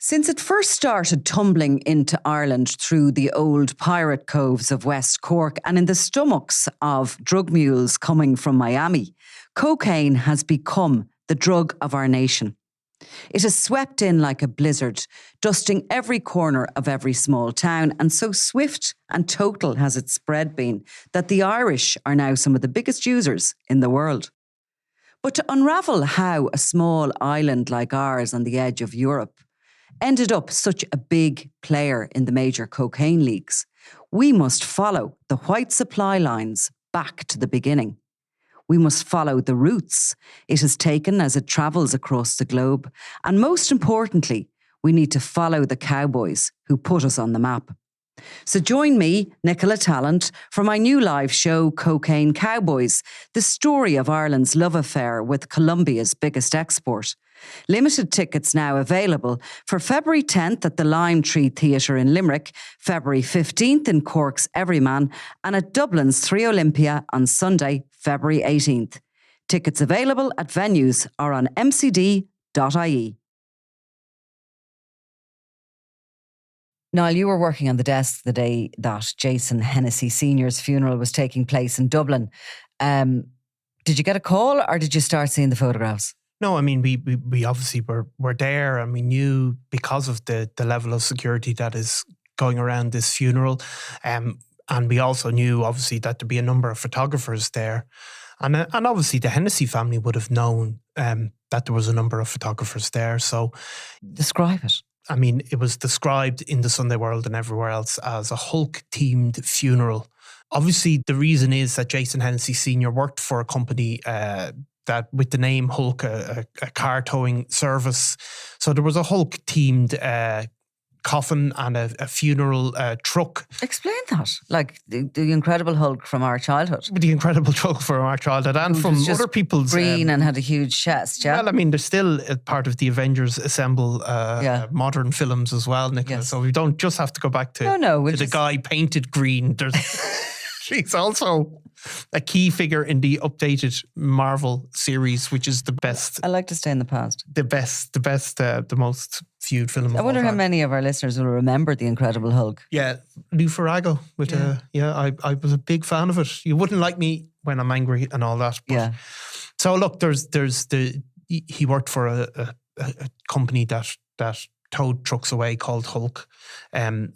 Since it first started tumbling into Ireland through the old pirate coves of West Cork and in the stomachs of drug mules coming from Miami, cocaine has become the drug of our nation. It has swept in like a blizzard, dusting every corner of every small town, and so swift and total has its spread been that the Irish are now some of the biggest users in the world. But to unravel how a small island like ours on the edge of Europe ended up such a big player in the major cocaine leagues, we must follow the white supply lines back to the beginning. We must follow the routes it has taken as it travels across the globe. And most importantly, we need to follow the cowboys who put us on the map. So join me, Nicola Tallant, for my new live show, Cocaine Cowboys, the story of Ireland's love affair with Colombia's biggest export. Limited tickets now available for February 10th at the Lime Tree Theatre in Limerick, February 15th in Cork's Everyman, and at Dublin's 3 Olympia on Sunday, February 18th. Tickets available at venues or on mcd.ie. Niall, you were working on the desk the day that Jason Hennessy Snr's funeral was taking place in Dublin. Did you get a call or did you start seeing the photographs? No, I mean, we obviously were there, and we knew because of the level of security that is going around this funeral. And we also knew, obviously, that there'd be a number of photographers there. And obviously the Hennessy family would have known that there was a number of photographers there. So describe it. I mean, it was described in the Sunday World and everywhere else as a Hulk-themed funeral. Obviously, the reason is that Jason Hennessy Snr worked for a company that with the name Hulk, a car towing service. So there was a Hulk-themed coffin and a funeral truck. Explain that. Like the Incredible Hulk from our childhood. The Incredible Hulk from our childhood and from other people's... green and had a huge chest, yeah? Well, I mean, there's still a part of the Avengers Assemble modern films as well, Nicola. Yes. So we don't just have to go back to, the guy painted green. There's... She's also a key figure in the updated Marvel series, which is the best. I like to stay in the past. The most viewed film of all time. I wonder how many of our listeners will remember The Incredible Hulk. Yeah, Lou Ferrigno with I was a big fan of it. You wouldn't like me when I'm angry and all that. But, so look, he worked for a company that towed trucks away called Hulk, and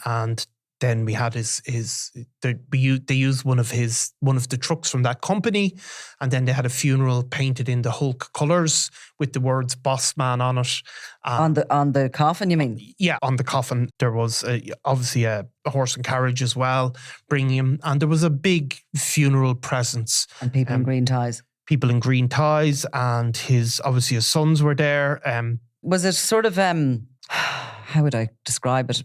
then we had they used one of the trucks from that company, and then they had a funeral painted in the Hulk colours with the words "Boss Man" on it. On the coffin, you mean? Yeah, on the coffin there was obviously a horse and carriage as well, bringing him, and there was a big funeral presence and people in green ties. People in green ties, and his sons were there. Was it sort of how would I describe it?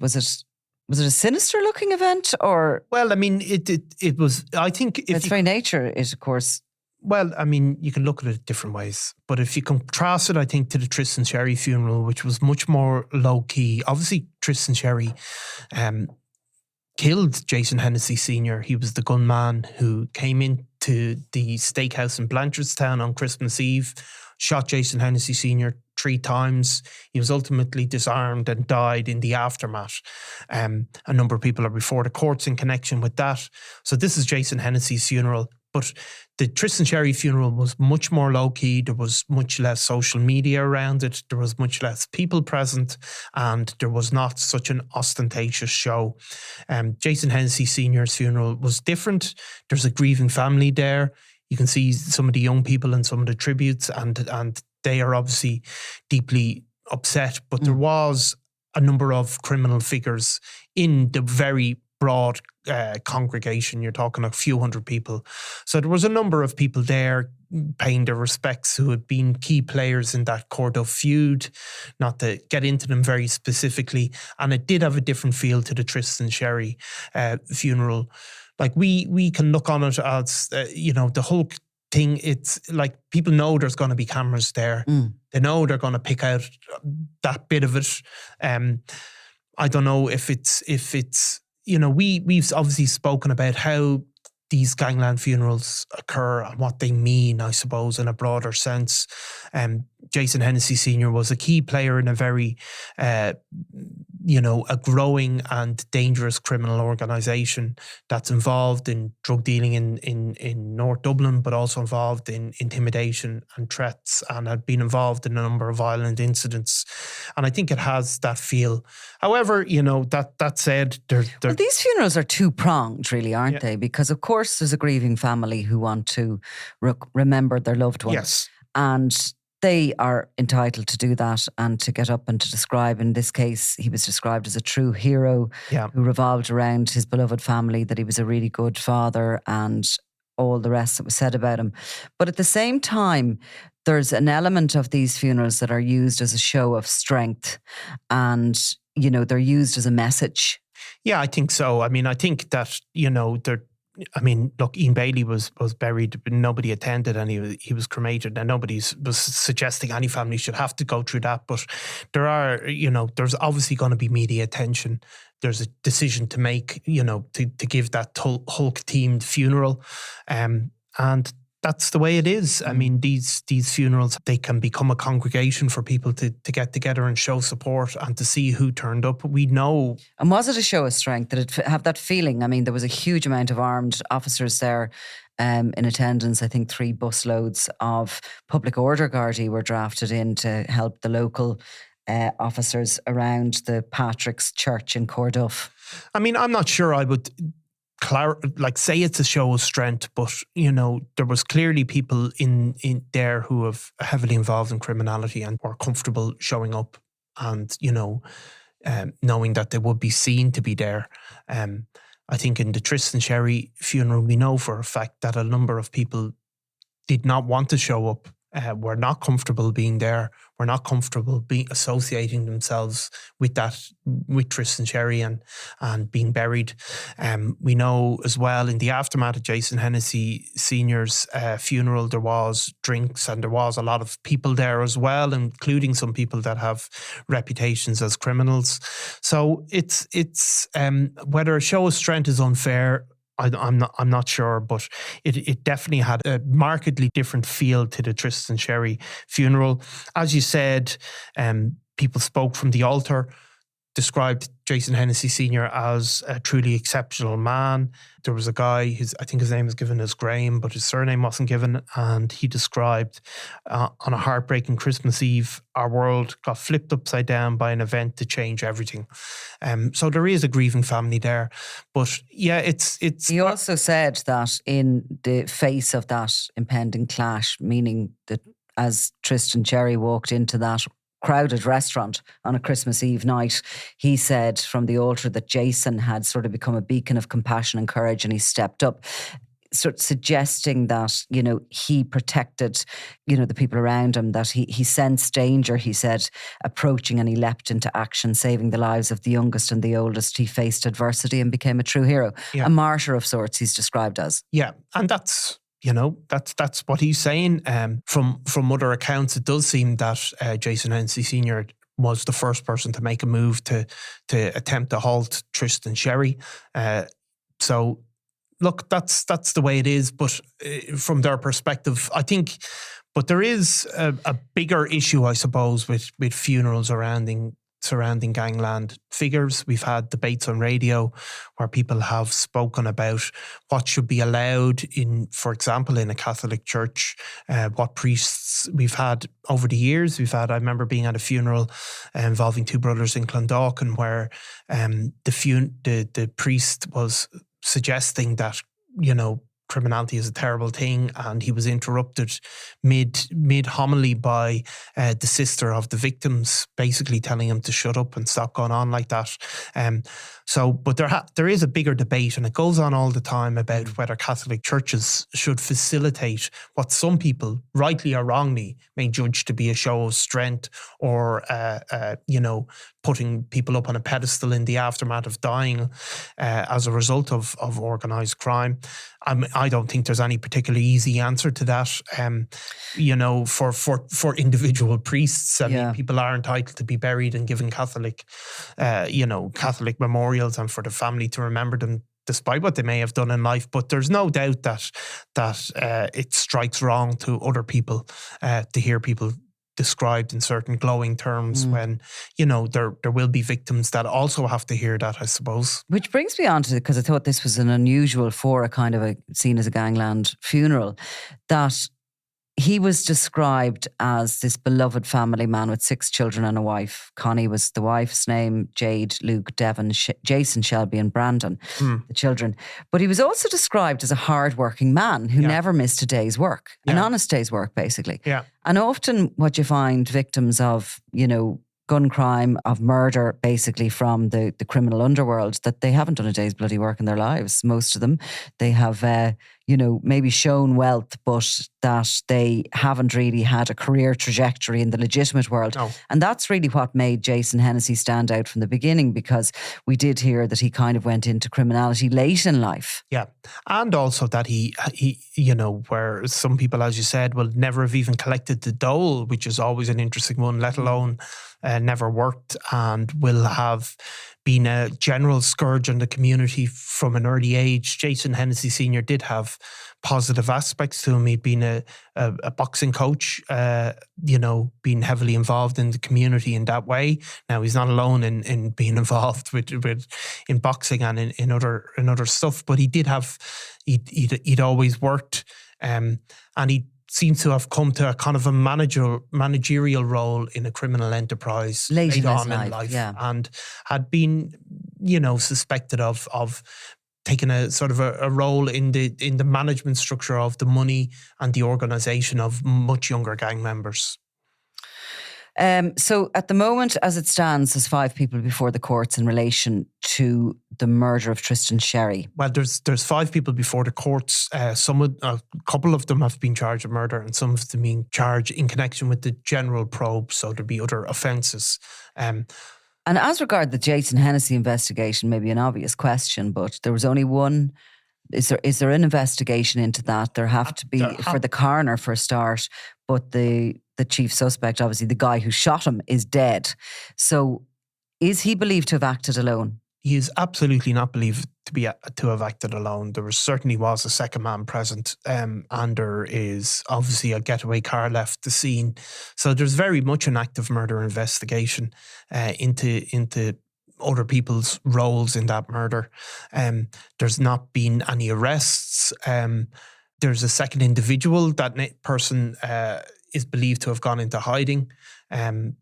Was it a sinister looking event or? Well, I mean, it was, I think... Its very nature is, of course... Well, I mean, you can look at it different ways. But if you contrast it, I think, to the Tristan Sherry funeral, which was much more low-key. Obviously, Tristan Sherry killed Jason Hennessy Snr. He was the gunman who came into the steakhouse in Blanchardstown on Christmas Eve, shot Jason Hennessy Snr 3 times. He was ultimately disarmed and died in the aftermath. A number of people are before the courts in connection with that. So this is Jason Hennessy's funeral. But the Tristan Sherry funeral was much more low-key. There was much less social media around it. There was much less people present. And there was not such an ostentatious show. Jason Hennessy Snr's funeral was different. There's a grieving family there. You can see some of the young people and some of the tributes, and they are obviously deeply upset. But there was a number of criminal figures in the very broad congregation. You're talking a few hundred people. So there was a number of people there paying their respects who had been key players in that Cordo feud, not to get into them very specifically. And it did have a different feel to the Tristan Sherry funeral. Like we can look on it as, the Hulk thing. It's like people know there's going to be cameras there. They know they're going to pick out that bit of it. I don't know if it's we've obviously spoken about how these gangland funerals occur and what they mean, I suppose, in a broader sense. Jason Hennessy Snr was a key player in a very, a growing and dangerous criminal organisation that's involved in drug dealing in North Dublin, but also involved in intimidation and threats, and had been involved in a number of violent incidents. And I think it has that feel. However, that said, well, these funerals are two-pronged, really, aren't they? Because, of course, there's a grieving family who want to remember their loved ones. Yes. And they are entitled to do that and to get up and to describe. In this case, he was described as a true hero who revolved around his beloved family, that he was a really good father and all the rest that was said about him. But at the same time, there's an element of these funerals that are used as a show of strength, and, they're used as a message. Yeah, I think so. I mean, I think that, look, Ian Bailey was buried, but nobody attended, and he was cremated. And nobody was suggesting any family should have to go through that. But there are, there's obviously going to be media attention. There's a decision to make, to give that Hulk-themed funeral. And that's the way it is. I mean, these funerals, they can become a congregation for people to get together and show support and to see who turned up. We know. And was it a show of strength? Did it have that feeling? I mean, there was a huge amount of armed officers there in attendance. I think 3 busloads of public order Gardaí were drafted in to help the local officers around the Patrick's Church in Corduff. I mean, I'm not sure I would say it's a show of strength, but there was clearly people in there who have heavily involved in criminality and were comfortable showing up and knowing that they would be seen to be there. I think in the Tristan Sherry funeral, we know for a fact that a number of people did not want to show up. Were not comfortable being there, were not comfortable associating themselves with Tristan Sherry and being buried. We know as well in the aftermath of Jason Hennessy Snr's funeral, there was drinks and there was a lot of people there as well, including some people that have reputations as criminals. So it's whether a show of strength is unfair, I'm not sure, but it definitely had a markedly different feel to the Tristan Sherry funeral. As you said, people spoke from the altar, described Jason Hennessy Snr as a truly exceptional man. There was a guy, I think his name was given as Graham, but his surname wasn't given, and he described on a heartbreaking Christmas Eve, our world got flipped upside down by an event to change everything. So there is a grieving family there, but yeah, it's. He also said that in the face of that impending clash, meaning that as Tristan Sherry walked into that crowded restaurant on a Christmas Eve night, he said from the altar that Jason had sort of become a beacon of compassion and courage, and he stepped up, sort of suggesting that, he protected, the people around him, that he sensed danger, he said, approaching, and he leapt into action, saving the lives of the youngest and the oldest. He faced adversity and became a true hero. Yeah. A martyr of sorts, he's described as. Yeah, and that's what he's saying. From other accounts, it does seem that Jason Hennessy Snr was the first person to make a move to attempt to halt Tristan Sherry. So, look, that's the way it is. But from their perspective, I think. But there is a bigger issue, I suppose, with funerals surrounding gangland figures. We've had debates on radio where people have spoken about what should be allowed in, for example, in a Catholic church, what priests we've had over the years. I remember being at a funeral involving 2 brothers in Clondalkin where the priest was suggesting that, criminality is a terrible thing, and he was interrupted mid homily by the sister of the victims, basically telling him to shut up and stop going on like that. But there is a bigger debate, and it goes on all the time about whether Catholic churches should facilitate what some people, rightly or wrongly, may judge to be a show of strength, or putting people up on a pedestal in the aftermath of dying as a result of organised crime. I don't think there's any particularly easy answer to that. For individual priests, I mean, people are entitled to be buried and given Catholic memorials, and for the family to remember them despite what they may have done in life. But there's no doubt that it strikes wrong to other people to hear people described in certain glowing terms when, there will be victims that also have to hear that, I suppose. Which brings me on to, because I thought this was an unusual for a kind of a seen as a gangland funeral, that he was described as this beloved family man with 6 children and a wife. Connie was the wife's name, Jade, Luke, Devon, Jason, Shelby and Brandon, the children. But he was also described as a hard-working man who never missed a day's work, an honest day's work, basically. Yeah. And often what you find victims of, gun crime, of murder, basically from the criminal underworld, that they haven't done a day's bloody work in their lives. Most of them, they have, maybe shown wealth, but that they haven't really had a career trajectory in the legitimate world. No. And that's really what made Jason Hennessy stand out from the beginning, because we did hear that he kind of went into criminality late in life. Yeah. And also that he where some people, as you said, will never have even collected the dole, which is always an interesting one, let alone never worked, and will have been a general scourge on the community from an early age. Jason Hennessy Snr did have positive aspects to him. He'd been a boxing coach, being heavily involved in the community in that way. Now, he's not alone in being involved in boxing and in other stuff, but he did have, he'd always worked, and he seems to have come to a kind of a managerial role in a criminal enterprise late on in in life, yeah. And had been, suspected of taking a sort of a role in the management structure of the money and the organisation of much younger gang members. So at the moment, as it stands, there's 5 people before the courts in relation to the murder of Tristan Sherry. Well, there's 5 people before the courts. A couple of them have been charged with murder, and some of them being charged in connection with the general probe. So there'll be other offences. And as regard the Jason Hennessy investigation, maybe an obvious question, but there was only one. Is there an investigation into that? There have to be for the coroner for a start, but the chief suspect, obviously the guy who shot him, is dead. So is he believed to have acted alone? He is absolutely not believed to have acted alone. There certainly was a second man present, and there is obviously a getaway car left the scene. So there's very much an active murder investigation into other people's roles in that murder. There's not been any arrests. There's a second individual. That person is believed to have gone into hiding,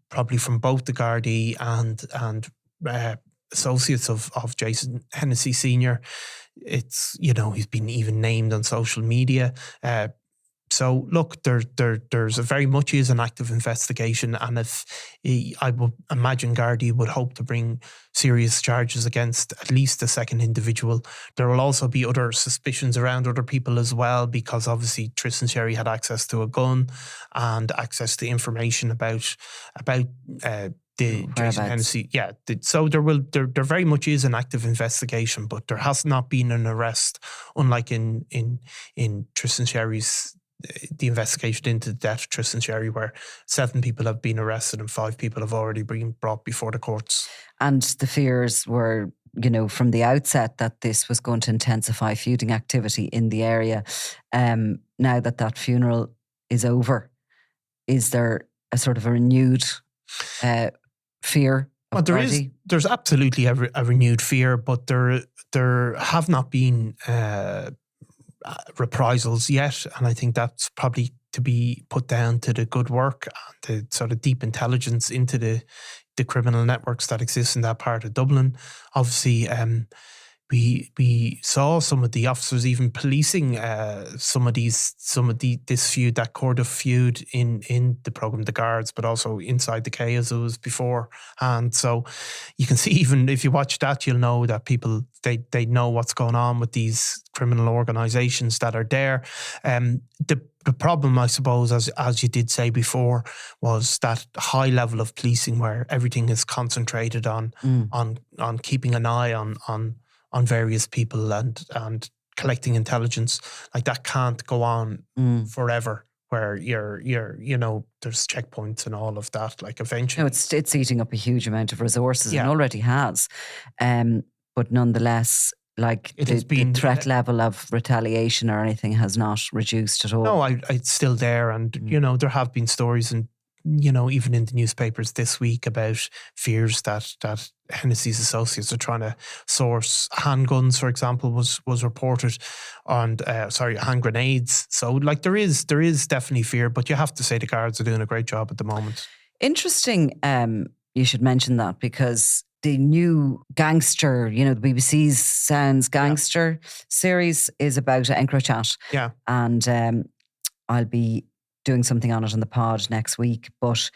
probably from both the Gardaí and associates of Jason Hennessy Snr. It's, he's been even named on social media. So look, there's a very much is an active investigation, and I would imagine Gardaí would hope to bring serious charges against at least the second individual. There will also be other suspicions around other people as well, because obviously Tristan Sherry had access to a gun and access to information about the Jason Hennessy. Yeah, so there very much is an active investigation, but there has not been an arrest, unlike in Tristan Sherry's. The investigation into the death of Tristan Sherry, where 7 people have been arrested and 5 people have already been brought before the courts. And the fears were, from the outset that this was going to intensify feuding activity in the area. Now that funeral is over, is there a sort of a renewed fear? Well, there's absolutely a renewed fear, but there have not been reprisals yet, and I think that's probably to be put down to the good work and the sort of deep intelligence into the criminal networks that exist in that part of Dublin. Obviously, we saw some of the officers even policing this feud, that Cardiff feud in the programme The Guards, but also inside the K as it was before. And so you can see, even if you watch that, you'll know that people they know what's going on with these criminal organisations that are there. The problem, I suppose, as you did say before, was that high level of policing where everything is concentrated on keeping an eye on various people and collecting intelligence. Like, that can't go on forever, where you're there's checkpoints and all of that. Like, eventually, no, it's eating up a huge amount of resources and already has. But nonetheless, Like It the, has been the threat level of retaliation or anything has not reduced at all. No, it's still there. And, there have been stories and, even in the newspapers this week about fears that Hennessy's associates are trying to source handguns, for example, was reported, and hand grenades. So like there is definitely fear, but you have to say the guards are doing a great job at the moment. Interesting. You should mention that because the new gangster, the BBC's Sounds Gangster series is about EncroChat. Yeah. And I'll be doing something on it on the pod next week. But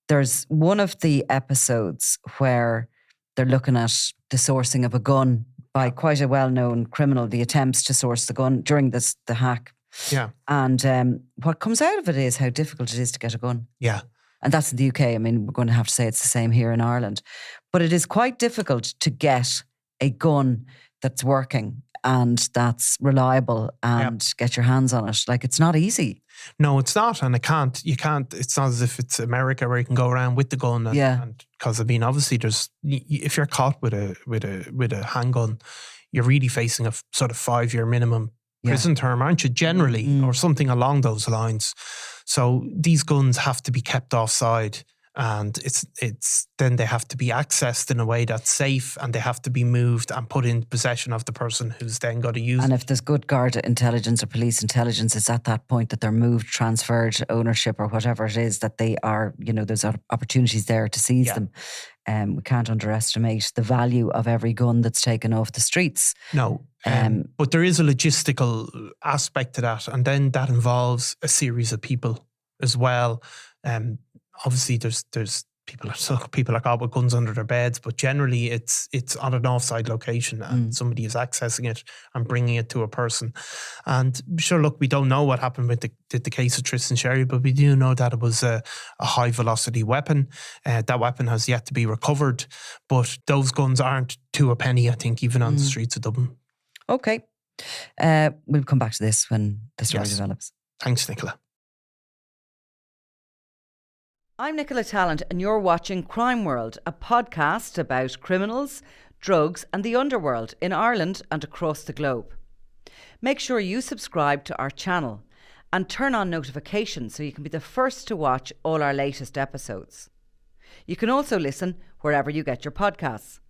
there's one of the episodes where they're looking at the sourcing of a gun by quite a well-known criminal, the attempts to source the gun during the hack. Yeah. And what comes out of it is how difficult it is to get a gun. Yeah. And that's in the UK. I mean, we're going to have to say it's the same here in Ireland. But it is quite difficult to get a gun that's working and that's reliable and get your hands on it. Like, it's not easy. No, it's not. And you can't, it's not as if it's America where you can go around with the gun. And because, obviously if you're caught with a handgun, you're really facing a sort of 5-year minimum prison term, aren't you? Generally, or something along those lines. So these guns have to be kept offside, and it's then they have to be accessed in a way that's safe, and they have to be moved and put in possession of the person who's then got to use And it. if there's good Garda intelligence or police intelligence, it's at that point that they're moved, transferred, ownership or whatever it is that they are, there's opportunities there to seize them. We can't underestimate the value of every gun that's taken off the streets. No. But there is a logistical aspect to that, and then that involves a series of people as well. Obviously, there's people are caught with guns under their beds, but generally it's on an offside location and somebody is accessing it and bringing it to a person. And sure, look, we don't know what happened with the case of Tristan Sherry, but we do know that it was a high velocity weapon. That weapon has yet to be recovered, but those guns aren't to a penny, I think, even on the streets of Dublin. Okay. We'll come back to this when the story develops. Thanks, Nicola. I'm Nicola Tallant and you're watching Crime World, a podcast about criminals, drugs and the underworld in Ireland and across the globe. Make sure you subscribe to our channel and turn on notifications so you can be the first to watch all our latest episodes. You can also listen wherever you get your podcasts.